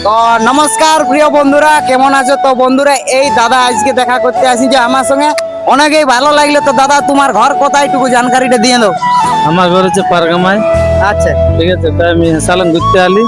তো নমস্কার প্রিয় বন্ধুরা, কেমন আছো? তো বন্ধুরা, এই দাদা আজকে দেখা করতে আসি যে আমার সঙ্গে অনেকেই ভালো লাগলো। তো দাদা, তোমার ঘর কোথায় একটু জানকারিটা দিয়ে দাও। আমার ঘর হচ্ছে পারগামায়। আচ্ছা, ঠিক আছে, তাই আমি সালাম ঘুরতে আলি,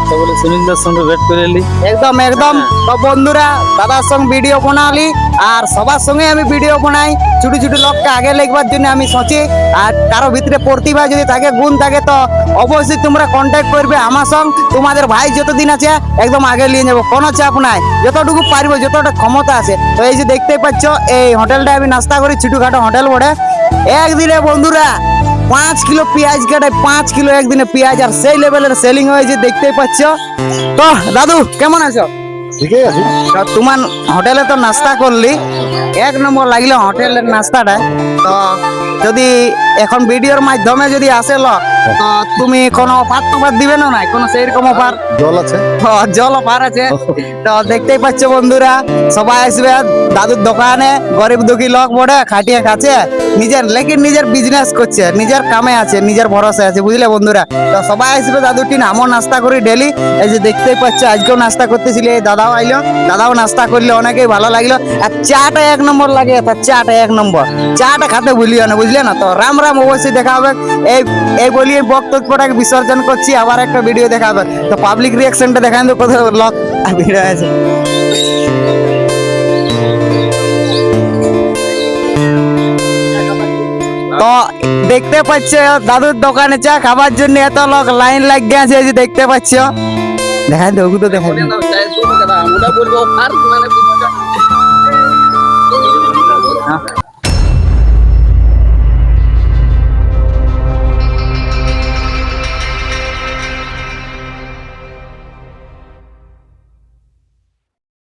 তো বলে সুনীলদার সঙ্গে ভেট করে এলি। একদম একদম। তো বন্ধুরা, দাদার সঙ্গে ভিডিও বানালি আর সবার সঙ্গে আমি ভিডিও বানাই। ছোট ছোট লোককে আগে লিখবার জন্য আমি সোচি। আর কারো ভিতরে প্রতিভা যদি থাকে, গুণ থাকে, তো অবশ্যই তোমরা কন্ট্যাক্ট করবে আমার সঙ্গে। তোমাদের ভাই যতদিন আছে একদম আগে নিয়ে যাবো, কোনো চাপ নাই। যতটুকু পারবো, যতটা ক্ষমতা আছে। তো এই যে দেখতেই পাচ্ছ, এই হোটেলটা আমি নাস্তা করি, ছোটখাটো হোটেল বটে। একদিনে বন্ধুরা 5 কিলো পেঁয়াজ কাটে, 5 কিলো একদিনে পেঁয়াজ, আর সেই লেভেলের সেলিং হয়েছে, দেখতেই পাচ্ছ। তো দাদু, কেমন আছো? ঠিকই আছে। তা তোমার হোটেলে তো নাস্তা করলি, এক নম্বর লাগলো হোটেলের নাস্তাটা। তো যদি এখন ভিডিওর মাধ্যমে যদি আসে লোক, তো তুমি কোনো অফার দিবে না? নাই কোনো সেইরকম অফার? জল আছে। জল অফার আছে। তো দেখতেই পাচ্ছ বন্ধুরা, সবাই আসবে দাদুর দোকানে। গরিব দুঃখী লোক বটে, খাটিয়ে খাচ্ছে, নিজের বিজনেস করছে, নিজের কামে আছে, নিজের ভরসা আছে, বুঝলে বন্ধুরা। তো সবাই আসবে দাদুর টিন। আমও নাস্তা করি ডেলি। এই যে দেখতেই পাচ্ছ, আজকেও নাস্তা করতেছিল, এই দাদাও আইলো, দাদাও নাস্তা করলে, অনেকেই ভালো লাগলো। আর চাটা এক নম্বর লাগে, তার চাটা এক নম্বর। চাটা খাতে ভুলিও না, বুঝলে না? তো রাম রাম, অবশ্যই দেখা হবে। এই এই বলিয়ে বক্তব্যটাকে বিসর্জন করছি, আবার একটা ভিডিও দেখা হবে। তো পাবলিক রিয়াকশনটা দেখান তো, কোথাও লক ভিড় আছে। তো দেখতে পাচ্ছ, দাদুর দোকানে চা খাবার জন্য এত লোক লাইন লাগিয়ে আছে, এই যে দেখতে পাচ্ছ। দেখান তো, ওগুলো তো দেখান।